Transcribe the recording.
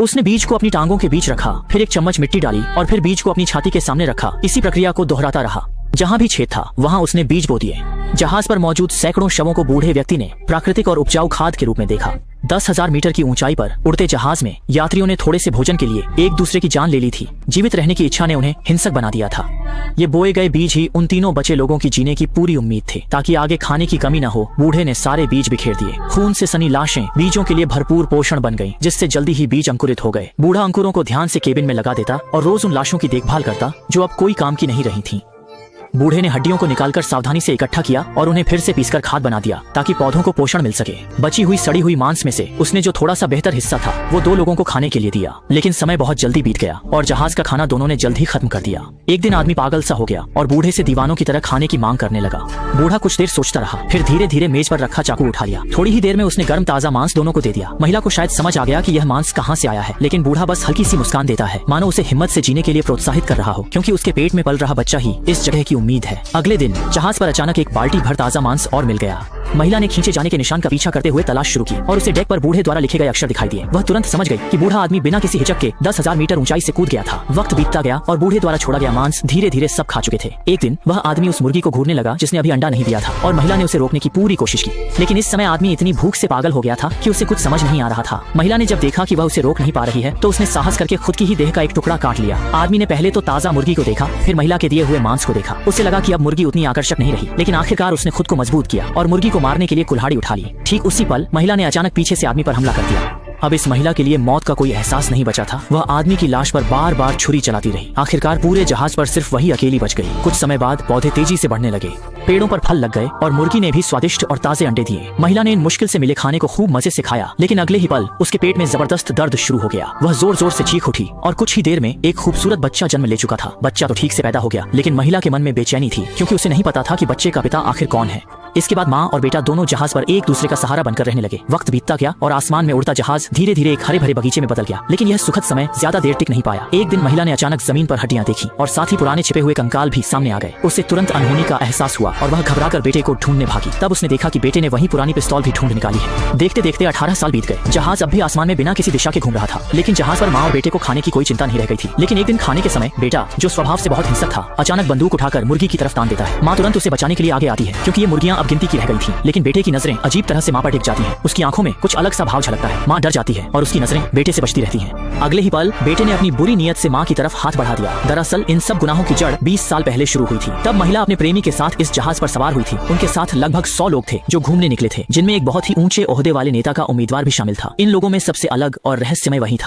उसने बीज को अपनी टांगों के बीच रखा, फिर एक चम्मच मिट्टी डाली और फिर बीज को अपनी छाती के सामने रखा। इसी प्रक्रिया को दोहराता रहा। जहाँ भी छेद था वहाँ उसने बीज बो दिए। जहाज पर मौजूद सैकड़ों शवों को बूढ़े व्यक्ति ने प्राकृतिक और उपजाऊ खाद के रूप में देखा। 10,000 मीटर की ऊंचाई पर उड़ते जहाज में यात्रियों ने थोड़े से भोजन के लिए एक दूसरे की जान ले ली थी। जीवित रहने की इच्छा ने उन्हें हिंसक बना दिया था। ये बोए गए बीज ही उन तीनों बचे लोगों की जीने की पूरी उम्मीद थे, ताकि आगे खाने की कमी न हो। बूढ़े ने सारे बीज बिखेर दिए। खून से सनी लाशें बीजों के लिए भरपूर पोषण बन गईं, जिससे जल्दी ही बीज अंकुरित हो गए। बूढ़ा अंकुरों को ध्यान से केबिन में लगा देता और रोज उन लाशों की देखभाल करता जो अब कोई काम की नहीं रही थीं। बूढ़े ने हड्डियों को निकालकर सावधानी से इकट्ठा किया और उन्हें फिर से पीसकर खाद बना दिया, ताकि पौधों को पोषण मिल सके। बची हुई सड़ी हुई मांस में से उसने जो थोड़ा सा बेहतर हिस्सा था वो 2 लोगों को खाने के लिए दिया। लेकिन समय बहुत जल्दी बीत गया और जहाज का खाना दोनों ने जल्द ही खत्म कर दिया। एक दिन आदमी पागल सा हो गया और बूढ़े से दीवानों की तरह खाने की मांग करने लगा। बूढ़ा कुछ देर सोचता रहा, फिर धीरे धीरे मेज पर रखा चाकू उठा लिया। थोड़ी ही देर में उसने गर्म ताजा मांस दोनों को दे दिया। महिला को शायद समझ आ गया कि यह मांस कहाँ से आया है, लेकिन बूढ़ा बस हल्की सी मुस्कान देता है, मानो उसे हिम्मत से जीने के लिए प्रोत्साहित कर रहा हो, क्योंकि उसके पेट में पल रहा बच्चा ही इस जगह की उम्मीद है। अगले दिन जहाज पर अचानक एक बाल्टी भर ताजा मांस और मिल गया। महिला ने खींचे जाने के निशान का पीछा करते हुए तलाश शुरू की और उसे डेक पर बूढ़े द्वारा लिखे गए अक्षर दिखाई दिए। वह तुरंत समझ गई कि बूढ़ा आदमी बिना किसी हिचक के 10,000 मीटर ऊंचाई से कूद गया था। वक्त बीतता गया और बूढ़े द्वारा छोड़ा गया मांस धीरे धीरे सब खा चुके थे। एक दिन वह आदमी उस मुर्गी को घूरने लगा जिसने अभी अंडा नहीं दिया था, और महिला ने उसे रोकने की पूरी कोशिश की। लेकिन इस समय आदमी इतनी भूख से पागल हो गया था कि उसे कुछ समझ नहीं आ रहा था। महिला ने जब देखा कि वह उसे रोक नहीं पा रही है तो उसने साहस करके खुद की ही देह का एक टुकड़ा काट लिया। आदमी ने पहले तो ताजा मुर्गी को देखा, फिर महिला के दिए हुए मांस को देखा। उसे लगा कि अब मुर्गी उतनी आकर्षक नहीं रही, लेकिन आखिरकार उसने खुद को मजबूत किया और मुर्गी को मारने के लिए कुल्हाड़ी उठा ली। ठीक उसी पल महिला ने अचानक पीछे से आदमी पर हमला कर दिया। अब इस महिला के लिए मौत का कोई एहसास नहीं बचा था। वह आदमी की लाश पर बार बार छुरी चलाती रही। आखिरकार पूरे जहाज पर सिर्फ वही अकेली बच गई। कुछ समय बाद पौधे तेजी से बढ़ने लगे, पेड़ों पर फल लग गए और मुर्गी ने भी स्वादिष्ट और ताजे अंडे दिए। महिला ने इन मुश्किल से मिले खाने को खूब मजे से खाया, लेकिन अगले ही पल उसके पेट में जबरदस्त दर्द शुरू हो गया। वह जोर जोर से चीख उठी और कुछ ही देर में एक खूबसूरत बच्चा जन्म ले चुका था। बच्चा तो ठीक से पैदा हो गया, लेकिन महिला के मन में बेचैनी थी, क्योंकि उसे नहीं पता था कि बच्चे का पिता आखिर कौन है। इसके बाद माँ और बेटा दोनों जहाज पर एक दूसरे का सहारा बनकर रहने लगे। वक्त बीतता गया और आसमान में उड़ता जहाज धीरे धीरे एक हरे भरे बगीचे में बदल गया। लेकिन यह सुखद समय ज्यादा देर टिक नहीं पाया। एक दिन महिला ने अचानक जमीन पर हड्डियां देखी और साथ ही पुराने छिपे हुए कंकाल भी सामने आ गए। उसे तुरंत अनहोनी का एहसास हुआ और वह घबराकर बेटे को ढूंढने भागी। तब उसने देखा कि बेटे ने वही पुरानी पिस्तौल भी ढूंढ निकाली है। देखते देखते 18 साल बीत गए। जहाज अब भी आसमान में बिना किसी दिशा के घूम रहा था, लेकिन जहाज पर माँ और बेटे को खाने की कोई चिंता नहीं रह गई थी। लेकिन एक दिन खाने के समय बेटा, जो स्वभाव से बहुत हिंसक था, अचानक बंदूक उठाकर मुर्गी की तरफ तान देता है। माँ तुरंत उसे बचाने के लिए आगे आती है, क्योंकि ये मुर्गियां अब गिनती की रह गई थी। लेकिन बेटे की नजरें अजीब तरह से माँ पर टिक जाती हैं। उसकी आंखों में कुछ अलग सा भाव झलकता है। माँ डर जाती है और उसकी नजरें बेटे से बचती रहती हैं। अगले ही पल बेटे ने अपनी बुरी नीयत से माँ की तरफ हाथ बढ़ा दिया। दरअसल इन सब गुनाहों की जड़ 20 साल पहले शुरू हुई थी। तब महिला अपने प्रेमी के साथ इस जहाज पर सवार हुई थी। उनके साथ लगभग 100 लोग थे जो घूमने निकले थे, जिनमें एक बहुत ही ऊंचे ओहदे वाले नेता का उम्मीदवार भी शामिल था। इन लोगों में सबसे अलग और रहस्यमय वही था।